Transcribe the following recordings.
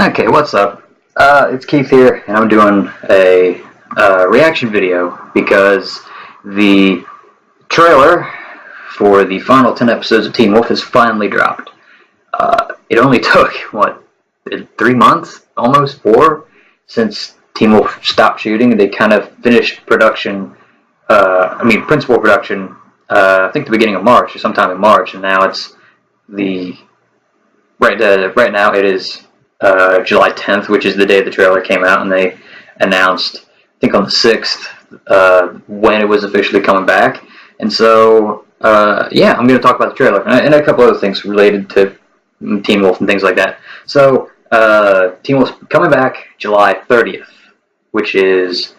Okay, what's up? It's Keith here, and I'm doing a reaction video because the trailer for the final 10 episodes of Teen Wolf has finally dropped. It only took, 3 months? Almost 4? Since Teen Wolf stopped shooting. They kind of finished production, principal production, I think the beginning of March, or sometime in March, and now it's right now it is July 10th, which is the day the trailer came out, and they announced, I think on the 6th, when it was officially coming back. And so, yeah, I'm going to talk about the trailer and a couple other things related to Teen Wolf and things like that. So, Teen Wolf's coming back July 30th, which is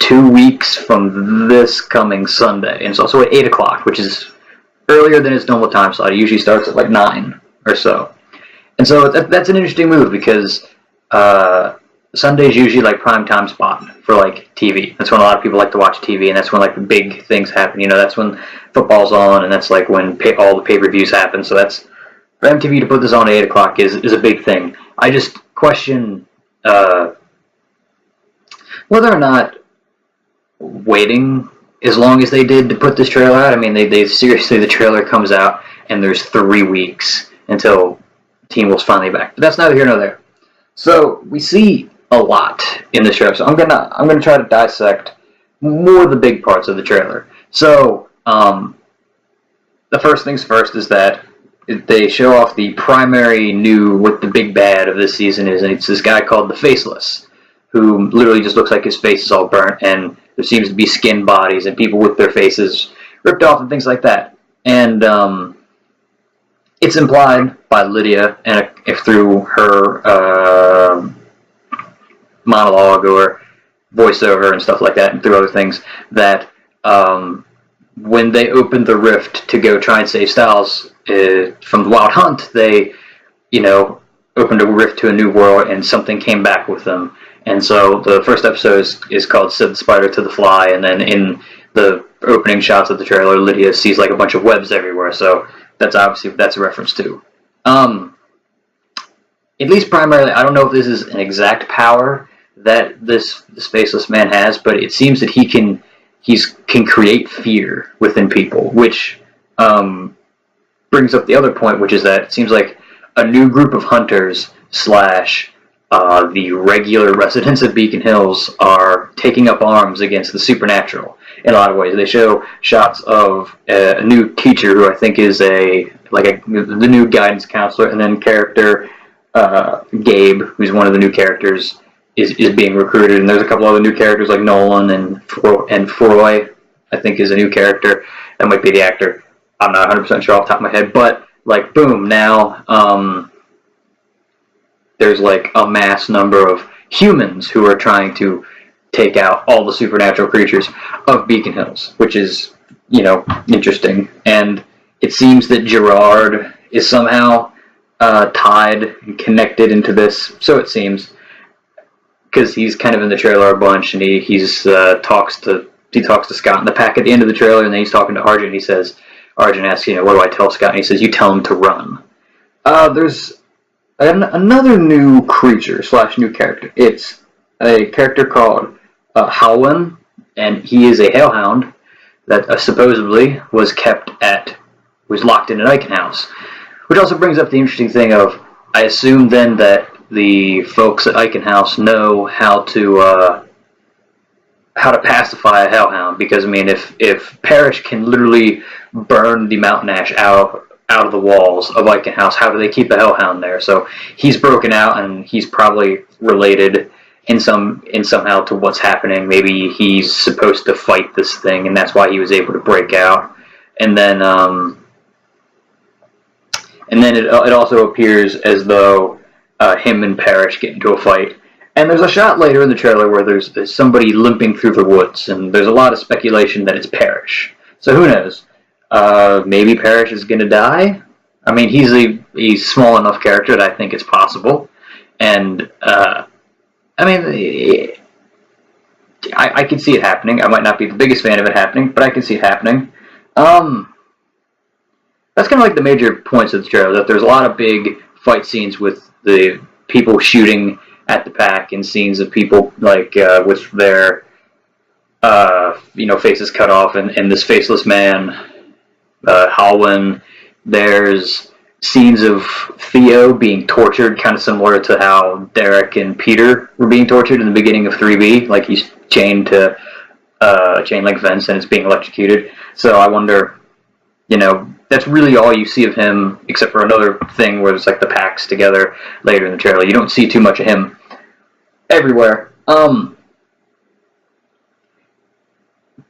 2 weeks from this coming Sunday. And it's also at 8 o'clock, which is earlier than its normal time slot. It usually starts at like 9 or so. And so that's an interesting move because Sunday's usually like prime time spot for like TV. That's when a lot of people like to watch TV, and that's when like the big things happen. You know, that's when football's on, and that's like when all the pay-per-views happen. So that's for MTV to put this on at 8 o'clock is a big thing. I just question whether or not waiting as long as they did to put this trailer out. I mean, they seriously, the trailer comes out and there's 3 weeks until Teen Wolf's finally back. But that's neither here nor there. So we see a lot in this trailer. So I'm gonna try to dissect more of the big parts of the trailer. So the first things first is that they show off the primary what the big bad of this season is, and it's this guy called the Faceless, who literally just looks like his face is all burnt, and there seems to be skin bodies and people with their faces ripped off and things like that. And it's implied by Lydia, and if through her monologue or voiceover and stuff like that, and through other things, that when they opened the rift to go try and save Styles from the Wild Hunt, they, opened a rift to a new world, and something came back with them. And so the first episode is called Said the Spider to the Fly, and then in the opening shots of the trailer, Lydia sees like a bunch of webs everywhere. So that's a reference to. At least primarily, I don't know if this is an exact power that this Faceless man has, but it seems that he can create fear within people, which brings up the other point, which is that it seems like a new group of hunters slash the regular residents of Beacon Hills are taking up arms against the supernatural in a lot of ways. They show shots of a new teacher who I think is the new guidance counselor, and then character Gabe, who's one of the new characters, is being recruited. And there's a couple other new characters like Nolan and Foy, I think, is a new character. That might be the actor. I'm not 100% sure off the top of my head, but like boom, now there's like a mass number of humans who are trying to take out all the supernatural creatures of Beacon Hills, which is, interesting. And it seems that Gerard is somehow tied and connected into this, so it seems, because he's kind of in the trailer a bunch, and he talks to Scott in the pack at the end of the trailer, and then he's talking to Argent, and Argent asks, what do I tell Scott? And he says, you tell him to run. There's another new creature slash new character. It's a character called Halwyn, and he is a hellhound that supposedly was locked in an Eichen house. Which also brings up the interesting thing of, I assume then that the folks at Eichen House know how to pacify a hellhound, because if Parrish can literally burn the mountain ash out of the walls of Eichen House, how do they keep a hellhound there? So he's broken out, and he's probably related somehow to what's happening. Maybe he's supposed to fight this thing, and that's why he was able to break out. And then it also appears as though him and Parrish get into a fight. And there's a shot later in the trailer where there's somebody limping through the woods, and there's a lot of speculation that it's Parrish. So who knows? Maybe Parrish is going to die. I mean, he's a small enough character that I think it's possible. And I can see it happening. I might not be the biggest fan of it happening, but I can see it happening. That's kind of like the major points of the trailer, that there's a lot of big fight scenes with the people shooting at the pack and scenes of people like with their faces cut off and this faceless man, Halwyn. There's scenes of Theo being tortured, kind of similar to how Derek and Peter were being tortured in the beginning of 3B, like he's chained to a chain link fence and is being electrocuted. So I wonder, that's really all you see of him, except for another thing where it's like the packs together later in the trailer. You don't see too much of him everywhere.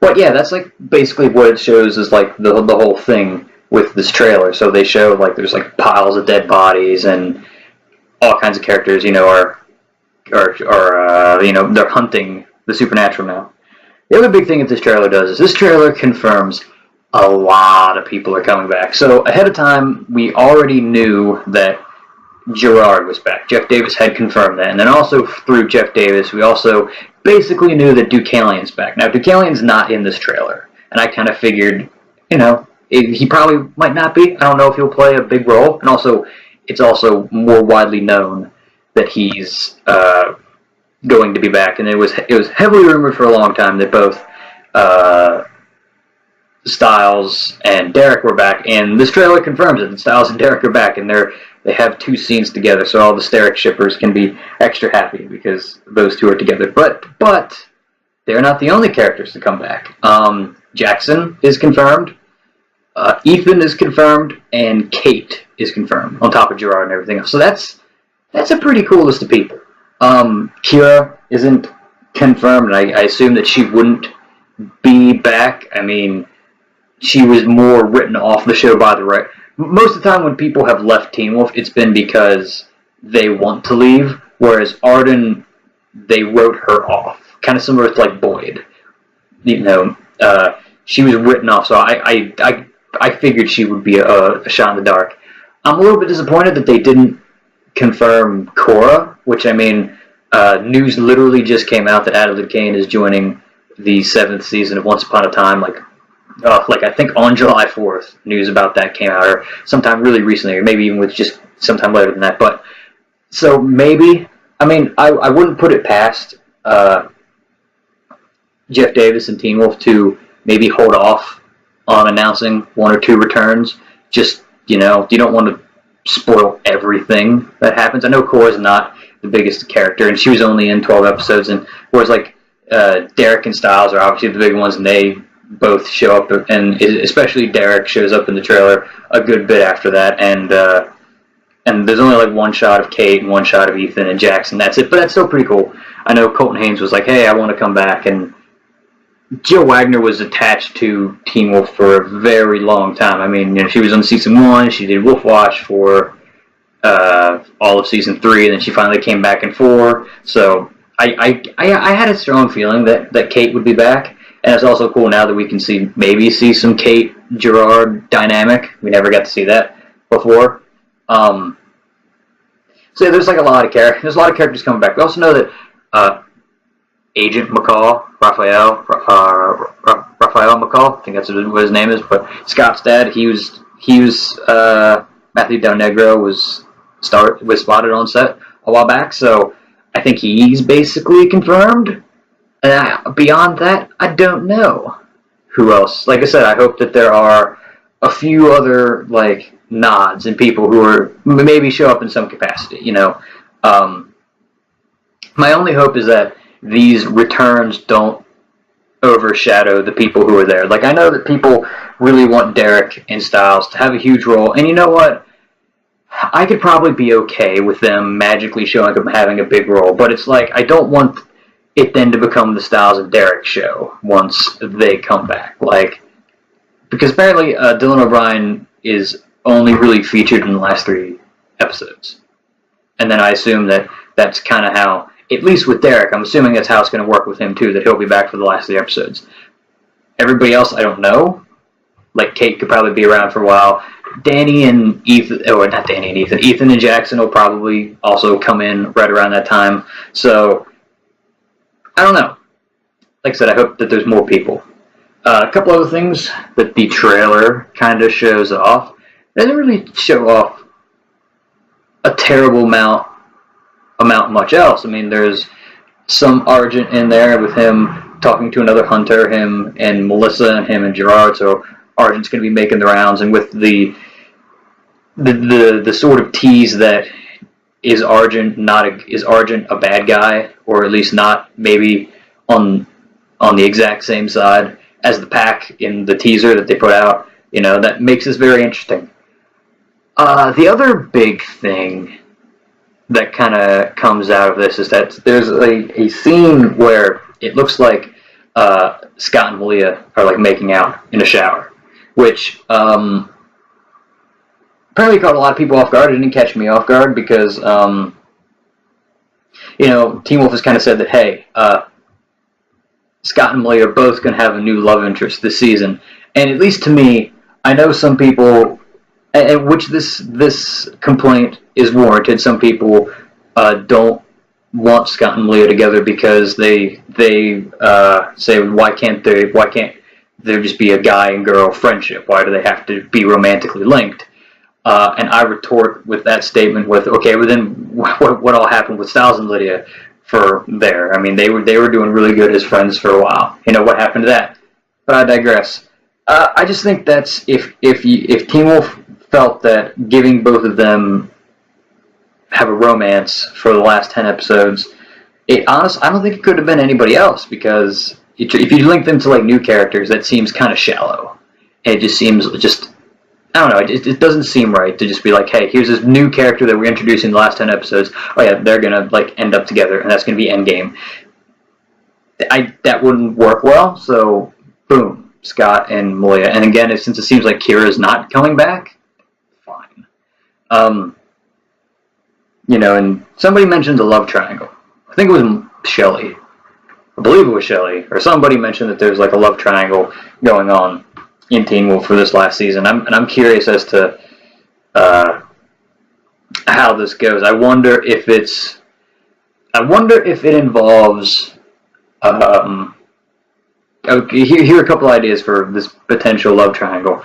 But yeah, that's like basically what it shows is like the whole thing with this trailer. So they show like there's like piles of dead bodies and all kinds of characters, are they're hunting the supernatural now. The other big thing that this trailer does is this trailer confirms a lot of people are coming back. So ahead of time, we already knew that Gerard was back. Jeff Davis had confirmed that. And then also through Jeff Davis, we also basically knew that Deucalion's back. Now, Deucalion's not in this trailer. And I kind of figured, he probably might not be. I don't know if he'll play a big role. And also, it's also more widely known that he's going to be back. And it was heavily rumored for a long time that both Styles and Derek were back. And this trailer confirms it. Styles and Derek are back. And they have 2 scenes together. So all the Derek shippers can be extra happy because those 2 are together. But they're not the only characters to come back. Jackson is confirmed. Ethan is confirmed, and Kate is confirmed, on top of Gerard and everything else. So that's a pretty cool list of people. Kira isn't confirmed, and I assume that she wouldn't be back. I mean, she was more written off the show by the right. Most of the time when people have left Teen Wolf, it's been because they want to leave, whereas Arden, they wrote her off. Kind of similar to like Boyd. She was written off, so I figured she would be a shot in the dark. I'm a little bit disappointed that they didn't confirm Cora, which, I mean, news literally just came out that Adelaide Kane is joining the 7th season of Once Upon a Time, like I think on July 4th, news about that came out, or sometime really recently, or maybe even with just sometime later than that. But, so maybe, I mean, I wouldn't put it past Jeff Davis and Teen Wolf to maybe hold off on announcing 1 or 2 returns. Just, you don't want to spoil everything that happens. I know Cora's not the biggest character, and she was only in 12 episodes, and whereas like Derek and Styles are obviously the big ones, and they both show up, and especially Derek shows up in the trailer a good bit after that, and there's only like 1 shot of Kate and 1 shot of Ethan and Jackson. That's it, but that's still pretty cool. I know Colton Haynes was like, hey, I want to come back, and Jill Wagner was attached to Teen Wolf for a very long time. I mean, she was on season 1. She did Wolf Watch for all of season 3, and then she finally came back in 4. So I had a strong feeling that Kate would be back, and it's also cool now that we can maybe see some Kate Gerard dynamic. We never got to see that before. So yeah, there's like a lot of characters. There's a lot of characters coming back. We also know that Agent McCall, Raphael McCall, I think that's what his name is, but Scott's dad, he was Matthew Del Negro was spotted on set a while back, so I think he's basically confirmed. And beyond that, I don't know who else. Like I said, I hope that there are a few other like nods and people who are maybe show up in some capacity. My only hope is that these returns don't overshadow the people who are there. Like, I know that people really want Derek and Styles to have a huge role, and you know what? I could probably be okay with them magically showing up and having a big role, but it's like, I don't want it then to become the Styles and Derek show once they come back. Like, because apparently Dylan O'Brien is only really featured in the last 3 episodes. And then I assume that that's kind of how, at least with Derek, I'm assuming that's how it's going to work with him too, that he'll be back for the last 3 episodes. Everybody else, I don't know. Like, Kate could probably be around for a while. Danny and Ethan, or not Danny and Ethan, Ethan and Jackson will probably also come in right around that time. So, I don't know. Like I said, I hope that there's more people. A couple other things that the trailer kind of shows off. It doesn't really show off a terrible amount amount much else. I mean, there's some Argent in there with him talking to another hunter, him and Melissa, and him and Gerard. So Argent's going to be making the rounds, and with the sort of tease that is Argent a bad guy, or at least not maybe on the exact same side as the pack in the teaser that they put out. That makes this very interesting. The other big thing that kind of comes out of this is that there's a scene where it looks like Scott and Malia are like making out in a shower, which apparently caught a lot of people off guard. It didn't catch me off guard because Teen Wolf has kind of said that, hey, Scott and Malia are both going to have a new love interest this season, and at least to me, I know some people, and which this complaint is warranted. Some people don't want Scott and Malia together because they say, why can't there just be a guy and girl friendship? Why do they have to be romantically linked? And I retort with that statement with, okay, but then what all happened with Styles and Lydia for there? I mean, they were doing really good as friends for a while. What happened to that? But I digress. I just think that's if Teen Wolf felt that giving both of them have a romance for the last 10 episodes, I don't think it could have been anybody else, because if you link them to like new characters, that seems kind of shallow. It just seems I don't know, it doesn't seem right to just be like, hey, here's this new character that we're introducing in the last 10 episodes. Oh yeah, they're gonna like end up together, and that's gonna be Endgame. That wouldn't work well, so boom, Scott and Malia. And again, since it seems like Kira's not coming back, fine. And somebody mentioned the love triangle. I think it was Shelley. I believe it was Shelley, or somebody mentioned that there's like a love triangle going on in Teen Wolf for this last season. I'm curious as to how this goes. I wonder if it involves. Here are a couple ideas for this potential love triangle.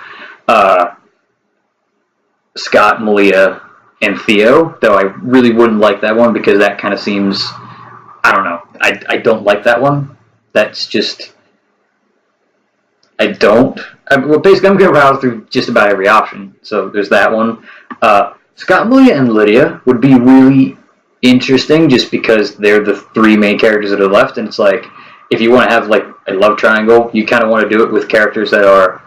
Scott, Malia, and Theo. Though I really wouldn't like that one because that kind of seems. I don't know. I don't like that one. That's just. I don't. Well, basically, I'm going to rattle through just about every option. So there's that one. Scott, Malia, and Lydia would be really interesting just because they're the three main characters that are left. And it's like, if you want to have like a love triangle, you kind of want to do it with characters that are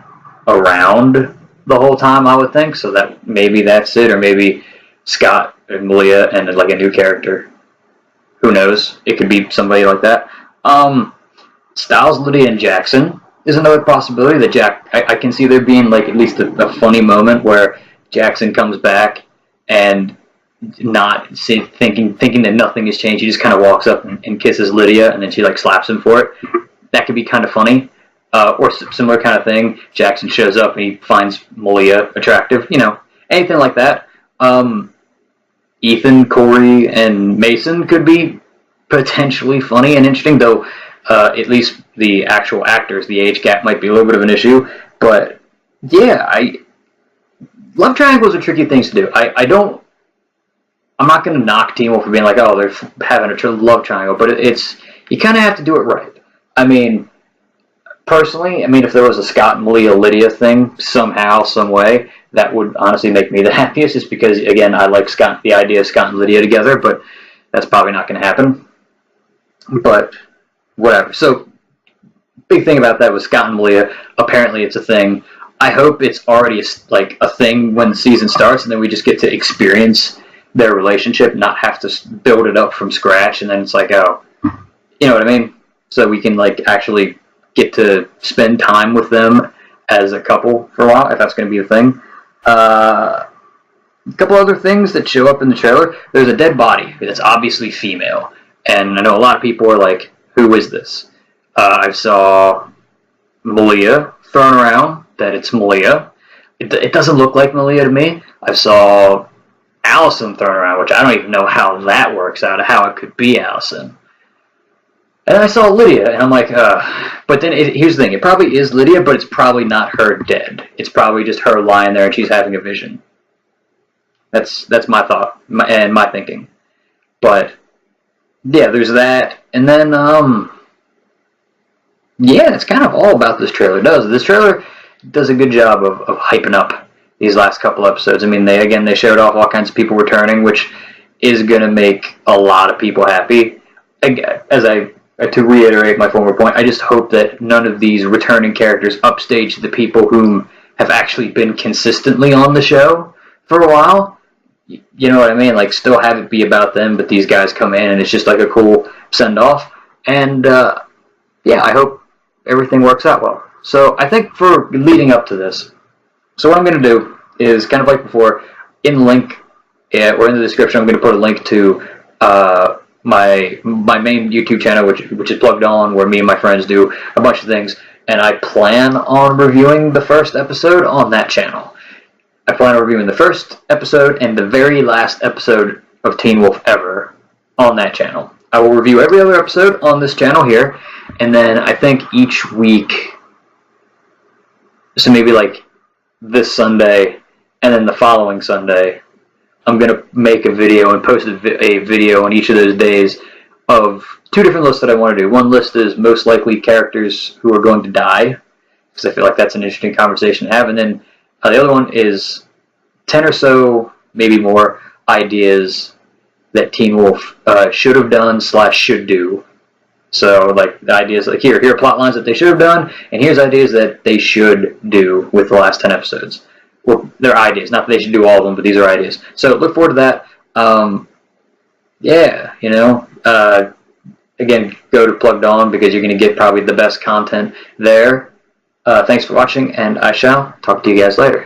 around the whole time, I would think. So that maybe that's it. Or maybe Scott and Malia and like a new character. Who knows? It could be somebody like that. Styles, Lydia, and Jackson is another possibility that I can see there being like at least a funny moment where Jackson comes back and not thinking that nothing has changed. He just kind of walks up and kisses Lydia, and then she like slaps him for it. That could be kind of funny. Or similar kind of thing. Jackson shows up and he finds Malia attractive. Anything like that. Ethan, Corey, and Mason could be potentially funny and interesting, though. At least the actual actors, the age gap might be a little bit of an issue. But yeah, love triangles are tricky things to do. I'm not going to knock Teen Wolf for being like, oh, they're having a love triangle, but you kind of have to do it right. I mean, personally, if there was a Scott and Malia Lydia thing somehow, some way, that would honestly make me the happiest, just because, again, I like the idea of Scott and Lydia together, but that's probably not going to happen. But whatever. So, big thing about that was Scott and Malia. Apparently, it's a thing. I hope it's already like a thing when the season starts, and then we just get to experience their relationship, not have to build it up from scratch, and then it's like, oh, you know what I mean? So we can like actually get to spend time with them as a couple for a while, if that's going to be a thing. A couple other things that show up in the trailer. There's a dead body that's obviously female, and I know a lot of people are like, who is this? I saw Malia thrown around, that it's Malia. It doesn't look like Malia to me. I saw Allison thrown around, which I don't even know how that works out, how it could be Allison. And I saw Lydia, and I'm like, but then here's the thing, it probably is Lydia, but it's probably not her dead. It's probably just her lying there and she's having a vision. That's my thought, and my thinking. But yeah, there's that. And then, yeah, it's kind of all about this trailer. This trailer does a good job of hyping up these last couple episodes. I mean, they showed off all kinds of people returning, which is going to make a lot of people happy. To reiterate my former point, I just hope that none of these returning characters upstage the people who have actually been consistently on the show for a while. You know what I mean? Like, still have it be about them, but these guys come in and it's just like a cool send off. And yeah, I hope everything works out well. So I think for leading up to this, so what I'm going to do is kind of like before, in the link or in the description, I'm going to put a link to my main YouTube channel, which is Plugged On, where me and my friends do a bunch of things, and I plan on reviewing the first episode on that channel. I plan on reviewing the first episode and the very last episode of Teen Wolf ever on that channel. I will review every other episode on this channel here, and then I think each week, so maybe like this Sunday and then the following Sunday, I'm going to make a video and post a video on each of those days of two different lists that I want to do. One list is most likely characters who are going to die, because I feel like that's an interesting conversation to have. And then the other one is 10 or so, maybe more, ideas that Teen Wolf should have done / should do. So, like, the ideas, like, here are plot lines that they should have done, and here's ideas that they should do with the last 10 episodes. Well, they're ideas. Not that they should do all of them, but these are ideas. So, look forward to that. Yeah, you know, again, go to Plugged On, because you're going to get probably the best content there. Thanks for watching, and I shall talk to you guys later.